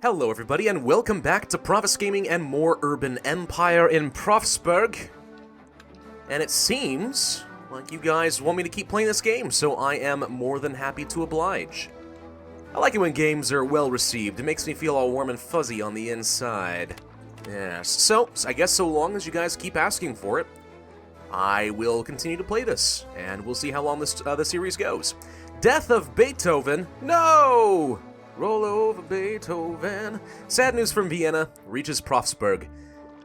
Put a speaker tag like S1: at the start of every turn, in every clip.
S1: Hello everybody and welcome back to Pravus Gaming and more Urban Empire in Pravsburg. And it seems like you guys want me to keep playing this game, so I am more than happy to oblige. I like it when games are well received. It makes me feel all warm and fuzzy on the inside. Yes, so I guess so long as you guys keep asking for it, I will continue to play this, and we'll see how long this the series goes. Death of Beethoven? No! Roll over Beethoven. Sad news from Vienna reaches Pravsburg.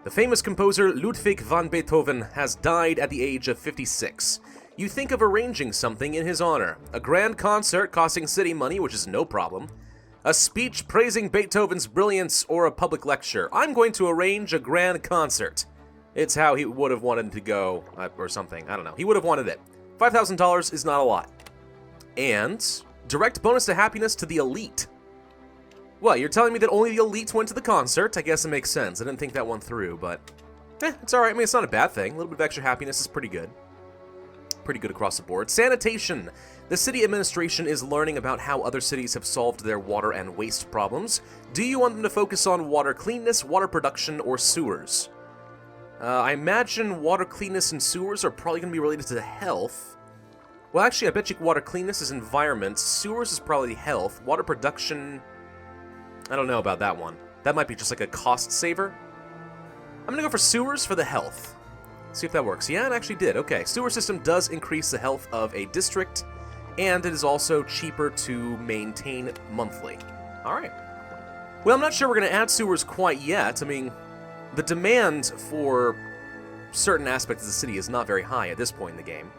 S1: The famous composer Ludwig van Beethoven has died at the age of 56. You think of arranging something in his honor. A grand concert costing city money, which is no problem. A speech praising Beethoven's brilliance, or a public lecture. I'm going to arrange a grand concert. It's how he would have wanted to go, or something. I don't know. He would have wanted it. $5,000 is not a lot. And direct bonus to happiness to the elite. What, you're telling me that only the elites went to the concert? I guess it makes sense. I didn't think that one through, but it's alright. I mean, it's not a bad thing. A little bit of extra happiness is pretty good. Pretty good across the board. Sanitation. The city administration is learning about how other cities have solved their water and waste problems. Do you want them to focus on water cleanness, water production, or sewers? I imagine water cleanness and sewers are probably going to be related to health. Well, actually, I bet you water cleanness is environment. Sewers is probably health. Water production, I don't know about that one. That might be just like a cost saver. I'm gonna go for sewers for the health. See if that works. Yeah, it actually did. Okay, sewer system does increase the health of a district, and it is also cheaper to maintain monthly. Alright. Well, I'm not sure we're gonna add sewers quite yet. I mean, the demand for certain aspects of the city is not very high at this point in the game.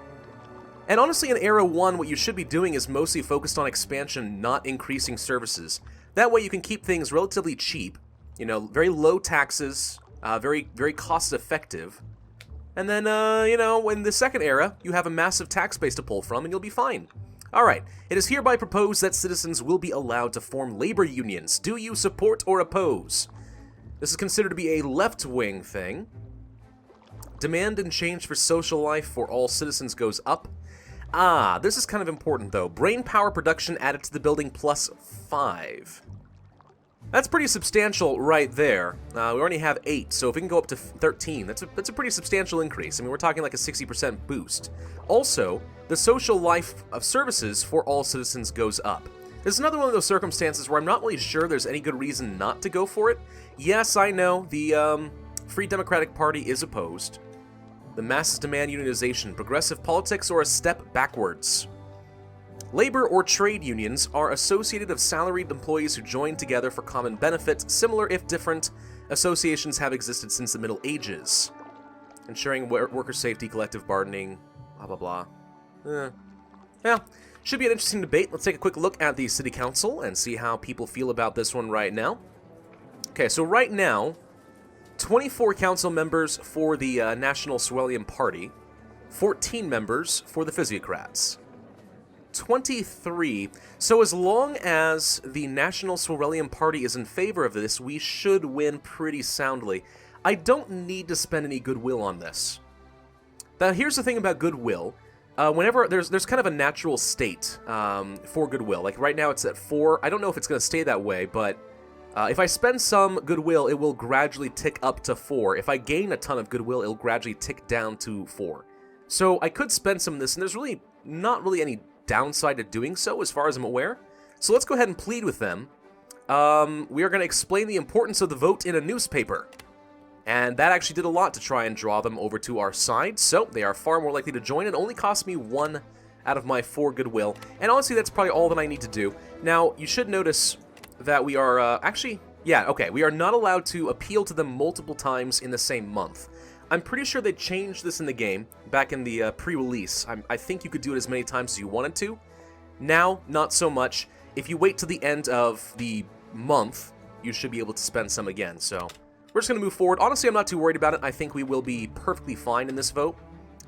S1: And honestly, in Era 1, what you should be doing is mostly focused on expansion, not increasing services. That way you can keep things relatively cheap, you know, very low taxes, very cost-effective. And then, you know, in the second era, you have a massive tax base to pull from, and you'll be fine. Alright, it is hereby proposed that citizens will be allowed to form labor unions. Do you support or oppose? This is considered to be a left-wing thing. Demand and change for social life for all citizens goes up. Ah, this is kind of important, though. Brain power production added to the building plus 5. That's pretty substantial right there. We already have 8, so if we can go up to 13, that's a pretty substantial increase. I mean, we're talking like a 60% boost. Also, the social life of services for all citizens goes up. This is another one of those circumstances where I'm not really sure there's any good reason not to go for it. Yes, I know, the Free Democratic Party is opposed. The masses demand unionization, progressive politics, or a step backwards. Labor or trade unions are associated of salaried employees who join together for common benefit. Similar, if different, associations have existed since the Middle Ages. Ensuring worker safety, collective bargaining, blah blah blah. Yeah, should be an interesting debate. Let's take a quick look at the City Council and see how people feel about this one right now. Okay, so right now, 24 council members for the National Swellian Party, 14 members for the Physiocrats. 23. So as long as the National Swellian Party is in favor of this, we should win pretty soundly. I don't need to spend any goodwill on this. Now, here's the thing about goodwill. Whenever there's kind of a natural state for goodwill. Like right now it's at 4. I don't know if it's going to stay that way, but if I spend some goodwill, it will gradually tick up to 4. If I gain a ton of goodwill, it'll gradually tick down to 4. So I could spend some of this, and there's really not really any downside to doing so, as far as I'm aware. So let's go ahead and plead with them. We are going to explain the importance of the vote in a newspaper. And that actually did a lot to try and draw them over to our side, so they are far more likely to join. It only cost me 1 out of my 4 goodwill, and honestly, that's probably all that I need to do. Now, you should notice that we are, we are not allowed to appeal to them multiple times in the same month. I'm pretty sure they changed this in the game, back in the pre-release. I think you could do it as many times as you wanted to. Now, not so much. If you wait till the end of the month, you should be able to spend some again, so we're just going to move forward. Honestly, I'm not too worried about it. I think we will be perfectly fine in this vote,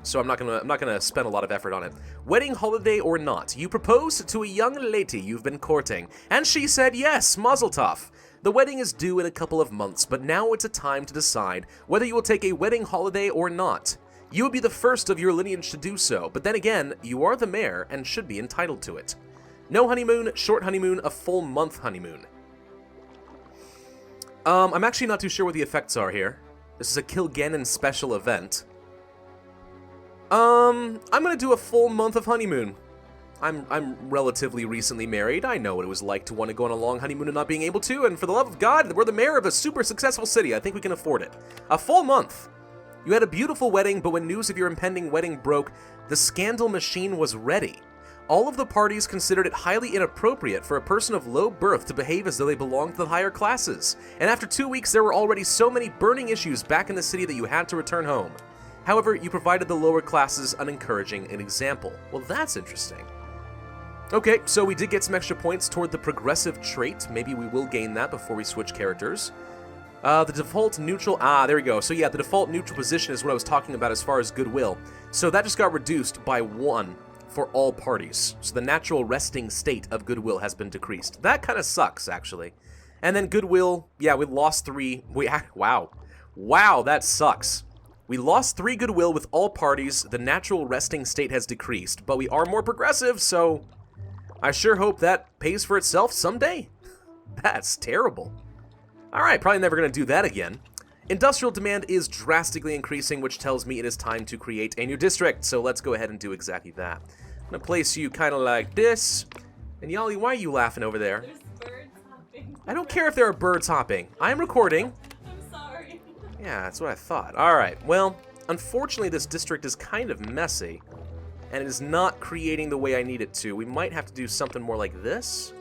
S1: so I'm not gonna spend a lot of effort on it. Wedding holiday or not, you proposed to a young lady you've been courting, and she said yes, mazel tov. The wedding is due in a couple of months, but now it's a time to decide whether you will take a wedding holiday or not. You would be the first of your lineage to do so, but then again, you are the mayor and should be entitled to it. No honeymoon, short honeymoon, a full month honeymoon. I'm actually not too sure what the effects are here. This is a Kilgannon special event. I'm gonna do a full month of honeymoon. I'm relatively recently married. I know what it was like to want to go on a long honeymoon and not being able to, and for the love of God, we're the mayor of a super successful city. I think we can afford it. A full month. You had a beautiful wedding, but when news of your impending wedding broke, the scandal machine was ready. All of the parties considered it highly inappropriate for a person of low birth to behave as though they belonged to the higher classes. And after 2 weeks, there were already so many burning issues back in the city that you had to return home. However, you provided the lower classes an encouraging example. Well, that's interesting. Okay, so we did get some extra points toward the progressive trait. Maybe we will gain that before we switch characters. The default neutral... there we go. So yeah, the default neutral position is what I was talking about as far as goodwill. So that just got reduced by 1 for all parties. So the natural resting state of goodwill has been decreased. That kind of sucks, actually. And then goodwill... Yeah, we lost 3... Wow. Wow, that sucks. We lost 3 goodwill with all parties. The natural resting state has decreased. But we are more progressive, so... I sure hope that pays for itself someday. That's terrible. Alright, probably never going to do that again. Industrial demand is drastically increasing, which tells me it is time to create a new district. So let's go ahead and do exactly that. I'm going to place you kind of like this. And Yali, why are you laughing over there?
S2: There's birds hopping.
S1: I don't care if there are birds hopping. I am recording.
S2: I'm sorry.
S1: Yeah, that's what I thought. Alright, well, unfortunately this district is kind of messy. And it is not creating the way I need it to. We might have to do something more like this.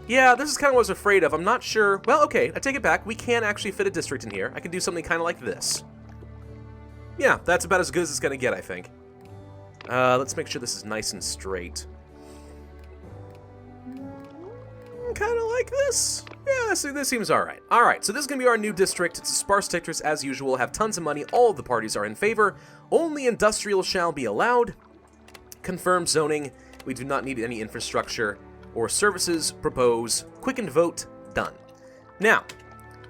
S1: Yeah, this is kind of what I was afraid of. I'm not sure. Well, okay, I take it back. We can actually fit a district in here. I can do something kind of like this. Yeah, that's about as good as it's going to get, I think. Let's make sure this is nice and straight. Kind of like this. Yeah, this seems alright. Alright, so this is going to be our new district. It's a sparse district as usual. Have tons of money. All of the parties are in favor. Only industrial shall be allowed. Confirm zoning. We do not need any infrastructure or services. Propose. Quicken vote. Done. Now,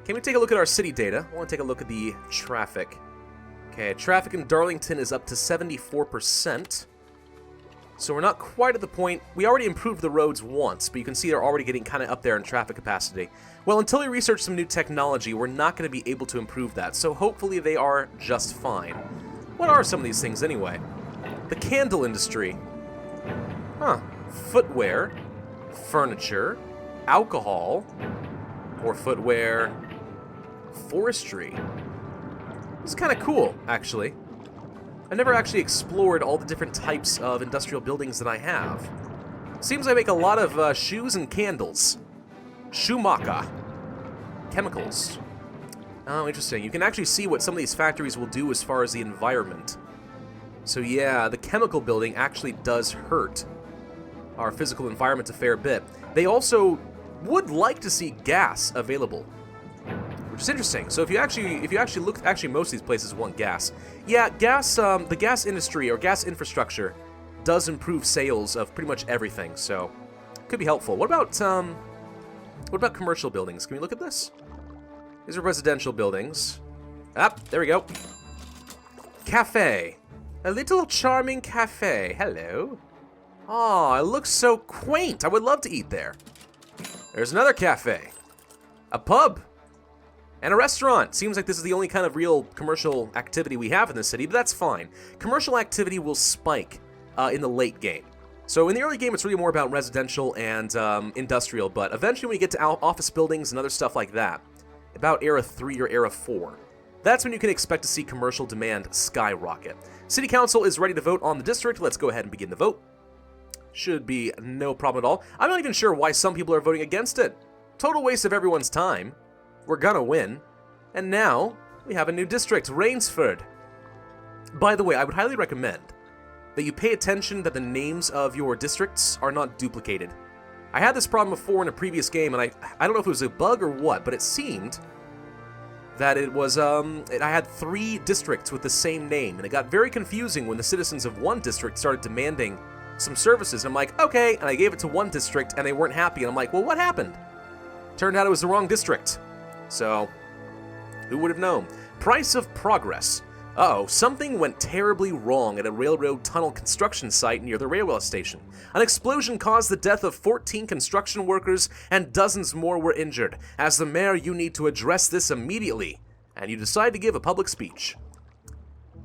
S1: can we take a look at our city data? I want to take a look at the traffic. Okay, traffic in Darlington is up to 74%. So we're not quite at the point. We already improved the roads once, but you can see they're already getting kind of up there in traffic capacity. Well, until we research some new technology, we're not going to be able to improve that, so hopefully they are just fine. What are some of these things anyway? The candle industry. Huh. Footwear. Furniture. Alcohol. Or footwear. Forestry. This is kind of cool, actually. I never actually explored all the different types of industrial buildings that I have. Seems I make a lot of shoes and candles. Schumacher. Chemicals. Oh, interesting. You can actually see what some of these factories will do as far as the environment. So yeah, the chemical building actually does hurt our physical environment a fair bit. They also would like to see gas available, which is interesting. So if you actually look, most of these places want gas. Yeah, gas. The gas industry or gas infrastructure does improve sales of pretty much everything. So could be helpful. What about commercial buildings? Can we look at this? These are residential buildings. Ah, there we go. Cafe. A little charming cafe. Hello. Oh, it looks so quaint. I would love to eat there. There's another cafe. A pub. And a restaurant. Seems like this is the only kind of real commercial activity we have in the city, but that's fine. Commercial activity will spike in the late game. So in the early game, it's really more about residential and industrial, but eventually when you get to office buildings and other stuff like that, about Era 3 or Era 4, that's when you can expect to see commercial demand skyrocket. City Council is ready to vote on the district. Let's go ahead and begin the vote. Should be no problem at all. I'm not even sure why some people are voting against it. Total waste of everyone's time. We're gonna win. And now, we have a new district, Rainsford. By the way, I would highly recommend that you pay attention that the names of your districts are not duplicated. I had this problem before in a previous game, and I don't know if it was a bug or what, but it seemed that it was, I had 3 districts with the same name, and it got very confusing when the citizens of one district started demanding some services. I'm like, okay, and I gave it to one district, and they weren't happy, and I'm like, well, what happened? Turned out it was the wrong district. So, who would have known? Price of progress. Uh-oh, something went terribly wrong at a railroad tunnel construction site near the railway station. An explosion caused the death of 14 construction workers and dozens more were injured. As the mayor, you need to address this immediately. And you decide to give a public speech.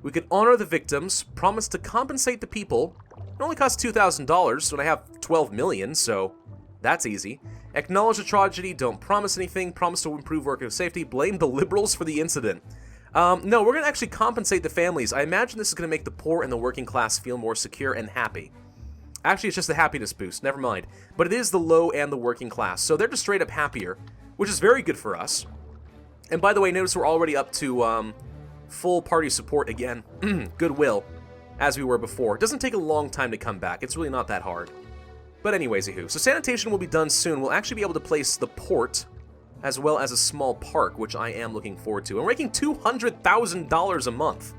S1: We could honor the victims, promise to compensate the people. It only costs $2,000 when I have 12 million, so that's easy. Acknowledge the tragedy, don't promise anything, promise to improve worker safety, blame the liberals for the incident. No, we're going to actually compensate the families. I imagine this is going to make the poor and the working class feel more secure and happy. Actually, it's just a happiness boost, never mind. But it is the low and the working class, so they're just straight up happier, which is very good for us. And by the way, notice we're already up to full party support again. Goodwill, as we were before. It doesn't take a long time to come back. It's really not that hard. But anyways, so sanitation will be done soon. We'll actually be able to place the port as well as a small park, which I am looking forward to. And we're making $200,000 a month.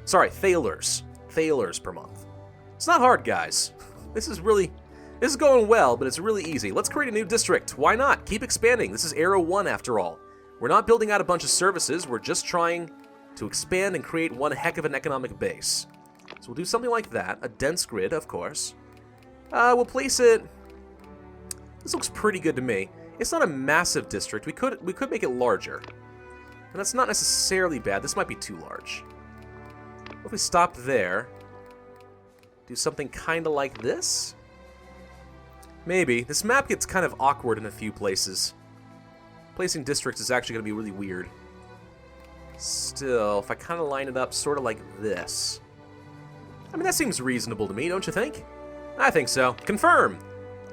S1: Sorry, thalers. Thalers per month. It's not hard, guys. This is going well, but it's really easy. Let's create a new district. Why not? Keep expanding. This is Era 1 after all. We're not building out a bunch of services. We're just trying to expand and create one heck of an economic base. So we'll do something like that. A dense grid, of course. We'll place it... This looks pretty good to me. It's not a massive district. We could make it larger. And that's not necessarily bad. This might be too large. What if we stop there? Do something kind of like this? Maybe. This map gets kind of awkward in a few places. Placing districts is actually going to be really weird. Still, if I kind of line it up sort of like this. I mean, that seems reasonable to me, don't you think? I think so. Confirm!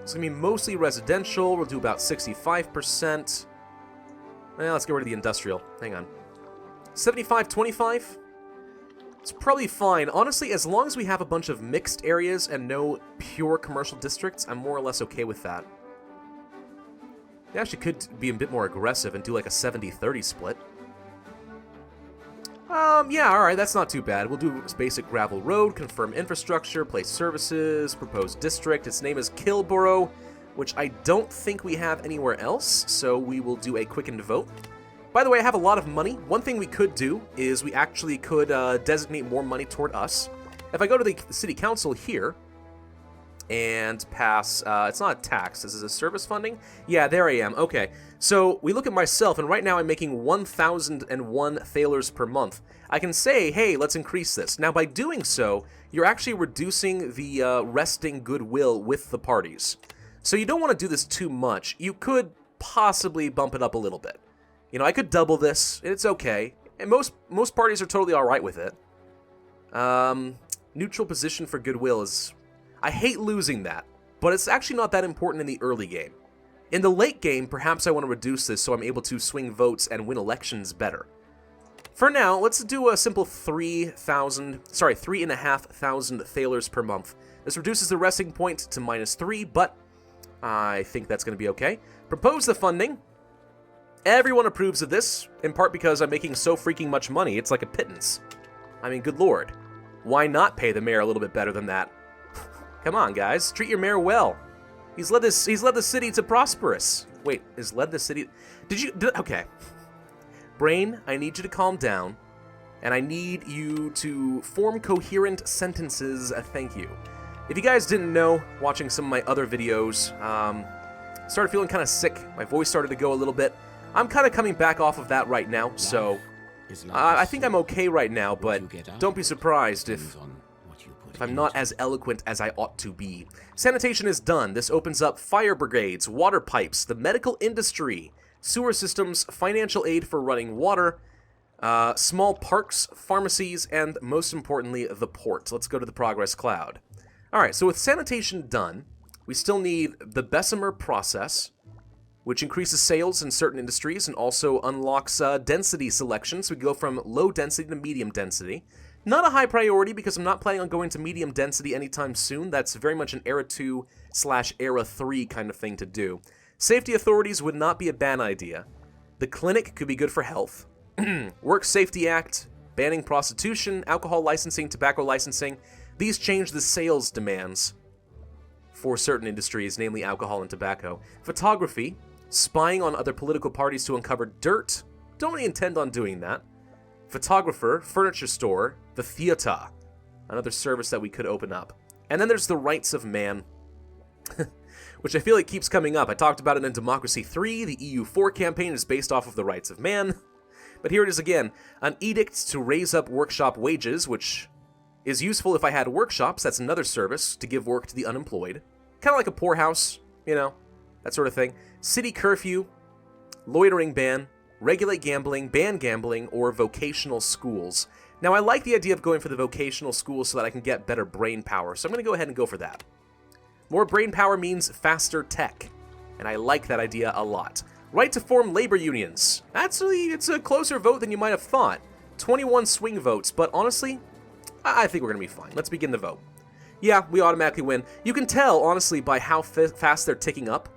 S1: It's going to be mostly residential. We'll do about 65%. Well, let's get rid of the industrial. Hang on. 75-25? It's probably fine. Honestly, as long as we have a bunch of mixed areas and no pure commercial districts, I'm more or less okay with that. They actually could be a bit more aggressive and do like a 70-30 split. Yeah, alright, that's not too bad. We'll do basic gravel road, confirm infrastructure, place services, proposed district. Its name is Kilborough, which I don't think we have anywhere else, so we will do a quickened vote. By the way, I have a lot of money. One thing we could do is we actually could designate more money toward us. If I go to the city council here and pass, it's not a tax, this is a service funding? Yeah, there I am, okay. So we look at myself, and right now I'm making 1,001 thalers per month. I can say, hey, let's increase this. Now by doing so, you're actually reducing the resting goodwill with the parties. So you don't want to do this too much. You could possibly bump it up a little bit. You know, I could double this, it's okay. And most parties are totally alright with it. Neutral position for goodwill is... I hate losing that, but it's actually not that important in the early game. In the late game, perhaps I want to reduce this so I'm able to swing votes and win elections better. For now, let's do a simple 3,500 thalers per month. This reduces the resting point to -3, but I think that's going to be okay. Propose the funding. Everyone approves of this, in part because I'm making so freaking much money, it's like a pittance. I mean, good lord. Why not pay the mayor a little bit better than that? Come on, guys, treat your mayor well. He's led the city to prosperous. Wait, has led the city... okay. Brain, I need you to calm down, and I need you to form coherent sentences, thank you. If you guys didn't know, watching some of my other videos, started feeling kind of sick. My voice started to go a little bit. I'm kind of coming back off of that right now, so I think I'm okay right now, but don't be surprised if I'm not as eloquent as I ought to be. Sanitation is done. This opens up fire brigades, water pipes, the medical industry, sewer systems, financial aid for running water, small parks, pharmacies, and most importantly, the port. Let's go to the progress cloud. Alright, so with sanitation done, we still need the Bessemer process, which increases sales in certain industries and also unlocks density selection, so we go from low density to medium density. Not a high priority because I'm not planning on going to medium density anytime soon. That's very much an Era 2/Era 3 kind of thing to do. Safety authorities would not be a bad idea. The clinic could be good for health. Work Safety Act, banning prostitution, alcohol licensing, tobacco licensing. These change the sales demands for certain industries, namely alcohol and tobacco. Photography, spying on other political parties to uncover dirt. Don't really intend on doing that. photographer, furniture store, the theater. Another service that we could open up. And then there's the rights of man, which I feel like keeps coming up. I talked about it in Democracy 3. The EU4 campaign is based off of the rights of man. But here it is again. An edict to raise up workshop wages, which is useful if I had workshops. That's another service to give work to the unemployed. Kind of like a poorhouse, you know, that sort of thing. City curfew, loitering ban, regulate gambling, ban gambling, or vocational schools. Now, I like the idea of going for the vocational schools so that I can get better brain power, so I'm going to go ahead and go for that. More brain power means faster tech, and I like that idea a lot. Right to form labor unions. Actually, it's a closer vote than you might have thought. 21 swing votes, but honestly, I think we're going to be fine. Let's begin the vote. Yeah, we automatically win. You can tell, honestly, by how fast they're ticking up,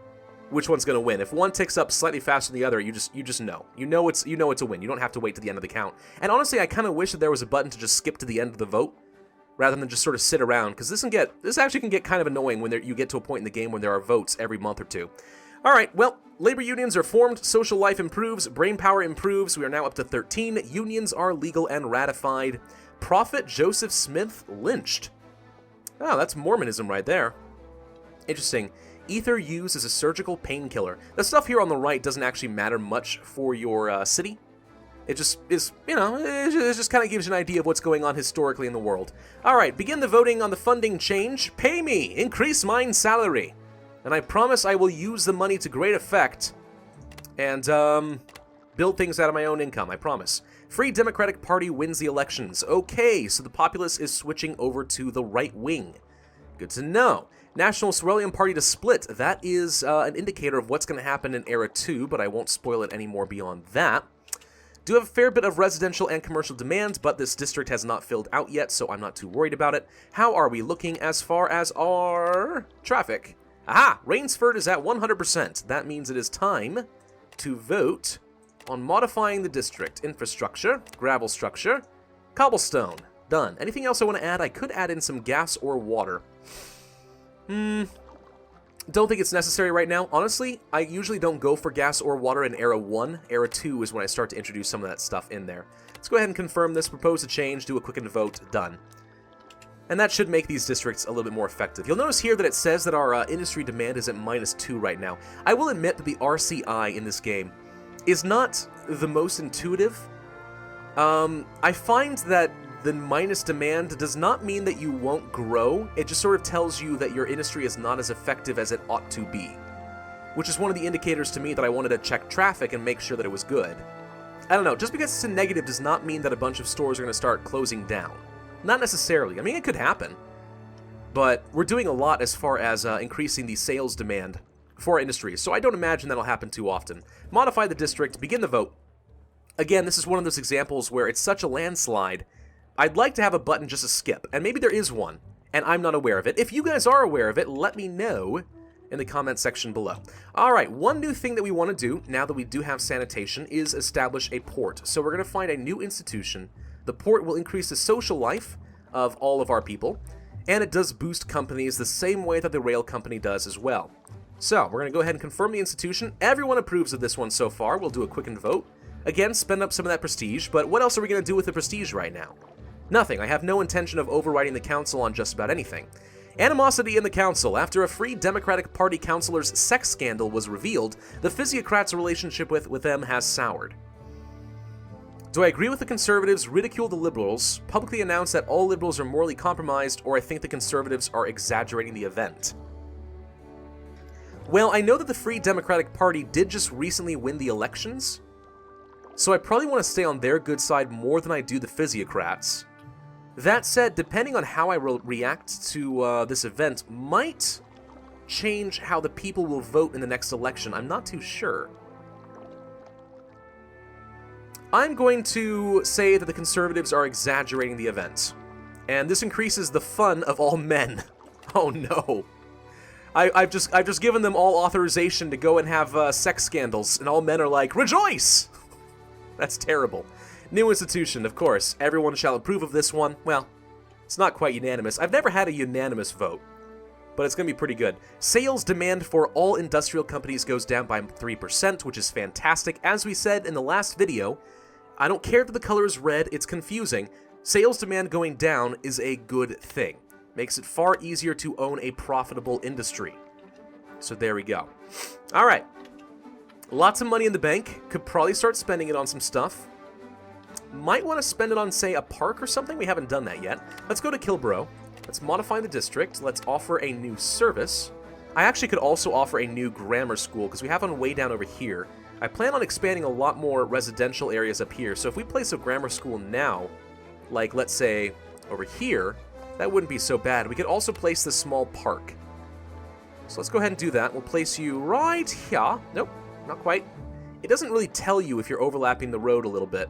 S1: which one's going to win. If one ticks up slightly faster than the other, you just know. You know it's a win. You don't have to wait to the end of the count. And honestly, I kind of wish that there was a button to just skip to the end of the vote, rather than just sort of sit around, because this actually can get kind of annoying when you get to a point in the game when there are votes every month or two. All right, well, labor unions are formed, social life improves, brain power improves. We are now up to 13. Unions are legal and ratified. Prophet Joseph Smith lynched. Oh, that's Mormonism right there. Interesting. Ether used as a surgical painkiller. The stuff here on the right doesn't actually matter much for your city. It just is, you know, it just kind of gives you an idea of what's going on historically in the world. All right, begin the voting on the funding change. Pay me, increase mine salary. And I promise I will use the money to great effect and build things out of my own income, I promise. Free Democratic Party wins the elections. Okay, so the populace is switching over to the right wing. Good to know. National Sorelian Party to split. That is an indicator of what's going to happen in Era 2, but I won't spoil it any more beyond that. Do have a fair bit of residential and commercial demand, but this district has not filled out yet, so I'm not too worried about it. How are we looking as far as our traffic? Aha! Rainsford is at 100%. That means it is time to vote on modifying the district. Infrastructure, gravel structure, cobblestone. Done. Anything else I want to add? I could add in some gas or water. Don't think it's necessary right now. Honestly, I usually don't go for gas or water in Era 1. Era 2 is when I start to introduce some of that stuff in there. Let's go ahead and confirm this, propose a change, do a quickened vote, done. And that should make these districts a little bit more effective. You'll notice here that it says that our industry demand is at -2 right now. I will admit that the RCI in this game is not the most intuitive. I find that the minus demand does not mean that you won't grow. It just sort of tells you that your industry is not as effective as it ought to be, which is one of the indicators to me that I wanted to check traffic and make sure that it was good. I don't know, just because it's a negative does not mean that a bunch of stores are going to start closing down. Not necessarily. I mean, it could happen, but we're doing a lot as far as increasing the sales demand for our industries, so I don't imagine that'll happen too often. Modify the district, begin the vote. Again, this is one of those examples where it's such a landslide. I'd like to have a button just to skip, and maybe there is one, and I'm not aware of it. If you guys are aware of it, let me know in the comment section below. Alright, one new thing that we want to do, now that we do have sanitation, is establish a port. So we're going to find a new institution. The port will increase the social life of all of our people, and it does boost companies the same way that the rail company does as well. So, we're going to go ahead and confirm the institution. Everyone approves of this one so far. We'll do a quickened vote. Again, spend up some of that prestige, but what else are we going to do with the prestige right now? Nothing. I have no intention of overriding the council on just about anything. Animosity in the council. After a Free Democratic Party councilor's sex scandal was revealed, the physiocrats' relationship with them has soured. Do I agree with the conservatives, ridicule the liberals, publicly announce that all liberals are morally compromised, or I think the conservatives are exaggerating the event? Well, I know that the Free Democratic Party did just recently win the elections, so I probably want to stay on their good side more than I do the physiocrats. That said, depending on how I react to this event might change how the people will vote in the next election. I'm not too sure. I'm going to say that the conservatives are exaggerating the event, and this increases the fun of all men. Oh no. I've just given them all authorization to go and have sex scandals, and all men are like, rejoice! That's terrible. New institution, of course. Everyone shall approve of this one. Well, it's not quite unanimous. I've never had a unanimous vote, but it's going to be pretty good. Sales demand for all industrial companies goes down by 3%, which is fantastic. As we said in the last video, I don't care that the color is red, it's confusing. Sales demand going down is a good thing. Makes it far easier to own a profitable industry. So there we go. Alright. Lots of money in the bank. Could probably start spending it on some stuff. Might want to spend it on, say, a park or something. We haven't done that yet. Let's go to Kilborough. Let's modify the district. Let's offer a new service. I actually could also offer a new grammar school, because we have one way down over here. I plan on expanding a lot more residential areas up here, so if we place a grammar school now, like, let's say, over here, that wouldn't be so bad. We could also place this small park. So let's go ahead and do that. We'll place you right here. Nope, not quite. It doesn't really tell you if you're overlapping the road a little bit.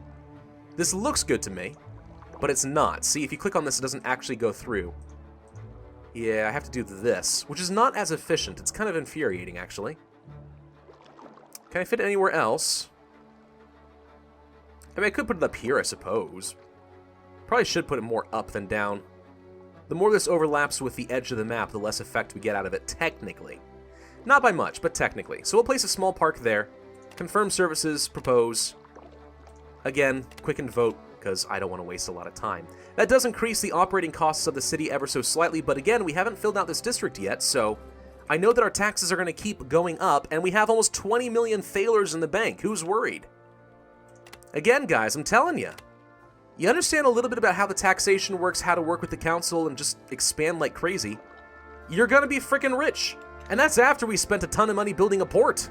S1: This looks good to me, but it's not. See, if you click on this, it doesn't actually go through. Yeah, I have to do this, which is not as efficient. It's kind of infuriating, actually. Can I fit it anywhere else? I mean, I could put it up here, I suppose. Probably should put it more up than down. The more this overlaps with the edge of the map, the less effect we get out of it, technically. Not by much, but technically. So we'll place a small park there. Confirm services, propose. Again, quicken vote, because I don't want to waste a lot of time. That does increase the operating costs of the city ever so slightly, but again, we haven't filled out this district yet, so I know that our taxes are going to keep going up, and we have almost 20 million thalers in the bank. Who's worried? Again, guys, I'm telling you. You understand a little bit about how the taxation works, how to work with the council, and just expand like crazy. You're going to be freaking rich. And that's after we spent a ton of money building a port.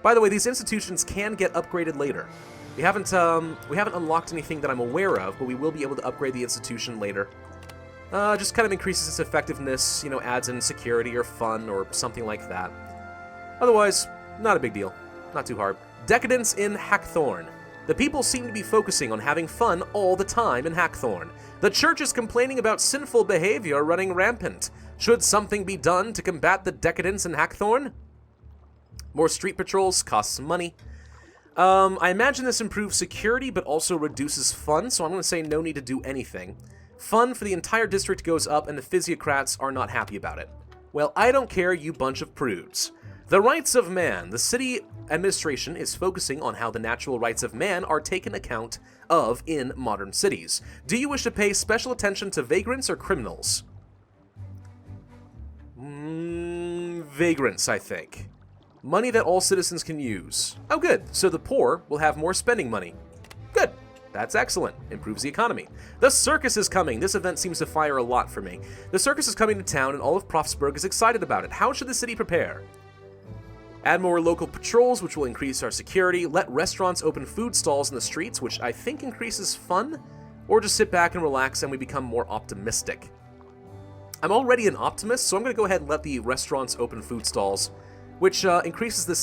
S1: By the way, these institutions can get upgraded later. We haven't unlocked anything that I'm aware of, but we will be able to upgrade the institution later. Just kind of increases its effectiveness, you know, adds in security or fun or something like that. Otherwise, not a big deal. Not too hard. Decadence in Hackthorn. The people seem to be focusing on having fun all the time in Hackthorn. The church is complaining about sinful behavior running rampant. Should something be done to combat the decadence in Hackthorn? More street patrols costs money. I imagine this improves security, but also reduces fun, so I'm going to say no need to do anything. Fun for the entire district goes up, and the physiocrats are not happy about it. Well, I don't care, you bunch of prudes. The rights of man. The city administration is focusing on how the natural rights of man are taken account of in modern cities. Do you wish to pay special attention to vagrants or criminals? Vagrants, I think. Money that all citizens can use. Oh, good. So the poor will have more spending money. Good. That's excellent. Improves the economy. The circus is coming. This event seems to fire a lot for me. The circus is coming to town, and all of Pravsburg is excited about it. How should the city prepare? Add more local patrols, which will increase our security. Let restaurants open food stalls in the streets, which I think increases fun. Or just sit back and relax, and we become more optimistic. I'm already an optimist, so I'm going to go ahead and let the restaurants open food stalls, which reduces the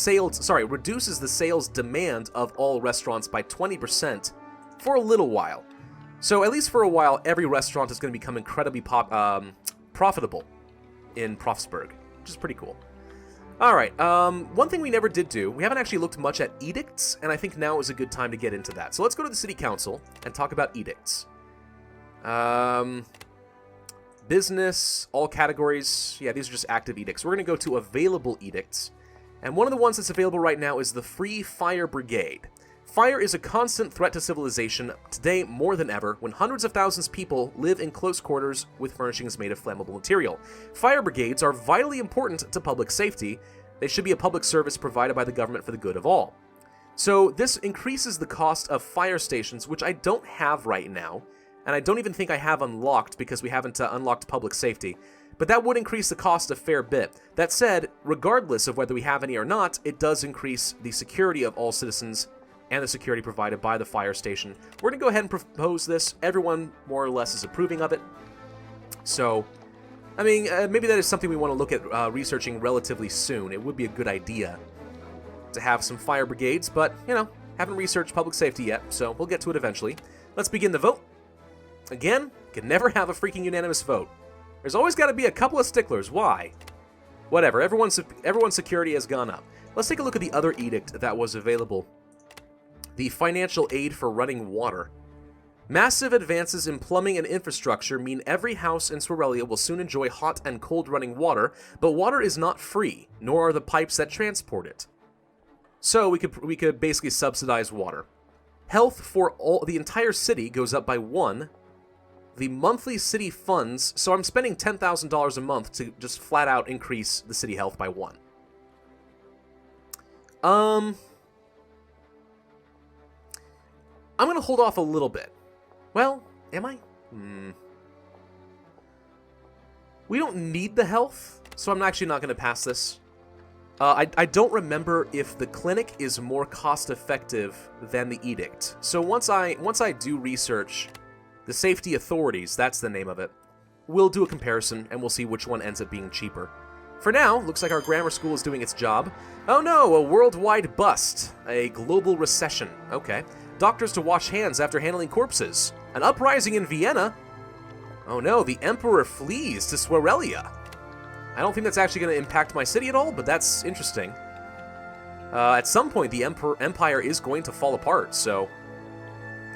S1: sales demand of all restaurants by 20% for a little while. So at least for a while, every restaurant is going to become incredibly profitable in Pravsburg, which is pretty cool. Alright, one thing we never did do, we haven't actually looked much at edicts, and I think now is a good time to get into that. So let's go to the city council and talk about edicts. Business, all categories, yeah, these are just active edicts. We're going to go to available edicts, and one of the ones that's available right now is the Free Fire Brigade. Fire is a constant threat to civilization, today more than ever, when hundreds of thousands of people live in close quarters with furnishings made of flammable material. Fire brigades are vitally important to public safety. They should be a public service provided by the government for the good of all. So this increases the cost of fire stations, which I don't have right now, and I don't even think I have unlocked because we haven't unlocked public safety. But that would increase the cost a fair bit. That said, regardless of whether we have any or not, it does increase the security of all citizens and the security provided by the fire station. We're going to go ahead and propose this. Everyone more or less is approving of it. So, I mean, maybe that is something we want to look at researching relatively soon. It would be a good idea to have some fire brigades, but, you know, haven't researched public safety yet, so we'll get to it eventually. Let's begin the vote. Again, can never have a freaking unanimous vote. There's always got to be a couple of sticklers. Why? Whatever, everyone's security has gone up. Let's take a look at the other edict that was available. The financial aid for running water. Massive advances in plumbing and infrastructure mean every house in Sworelia will soon enjoy hot and cold running water, but water is not free, nor are the pipes that transport it. So we could basically subsidize water. Health for the entire city goes up by 1. The monthly city funds, so I'm spending $10,000 a month to just flat out increase the city health by 1. I'm going to hold off a little bit. Well, am I? We don't need the health, so I'm actually not going to pass this. I don't remember if the clinic is more cost-effective than the edict. So once I do research the safety authorities, that's the name of it, we'll do a comparison and we'll see which one ends up being cheaper. For now, looks like our grammar school is doing its job. Oh no, a worldwide bust. A global recession. Okay. Doctors to wash hands after handling corpses. An uprising in Vienna. Oh no, the emperor flees to Swarelia. I don't think that's actually going to impact my city at all, but that's interesting. At some point, the empire is going to fall apart, so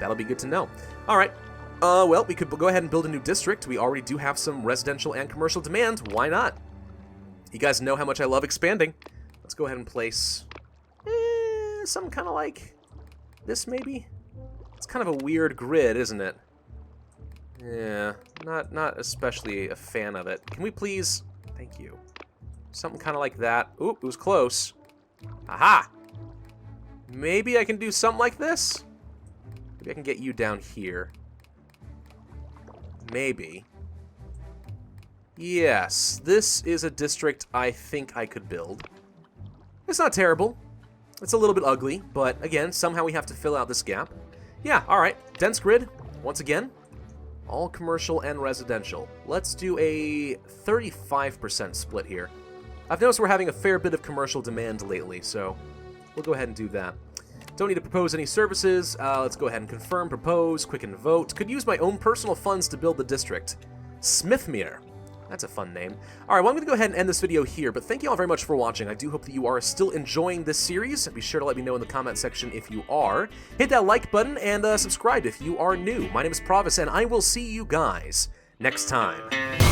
S1: that'll be good to know. All right. Well, we could go ahead and build a new district. We already do have some residential and commercial demand. Why not? You guys know how much I love expanding. Let's go ahead and place something kind of like this, maybe? It's kind of a weird grid, isn't it? Yeah, not especially a fan of it. Can we please... Thank you. Something kind of like that. Oop, it was close. Aha! Maybe I can do something like this? Maybe I can get you down here. Maybe. Yes, this is a district I think I could build. It's not terrible. It's a little bit ugly, but again, somehow we have to fill out this gap. Yeah, alright. Dense grid, once again. All commercial and residential. Let's do a 35% split here. I've noticed we're having a fair bit of commercial demand lately, so we'll go ahead and do that. Don't need to propose any services. Let's go ahead and confirm, propose, quicken vote. Could use my own personal funds to build the district. Smithmere. That's a fun name. Alright, well, I'm going to go ahead and end this video here, but thank you all very much for watching. I do hope that you are still enjoying this series. Be sure to let me know in the comment section if you are. Hit that like button and subscribe if you are new. My name is Pravus, and I will see you guys next time.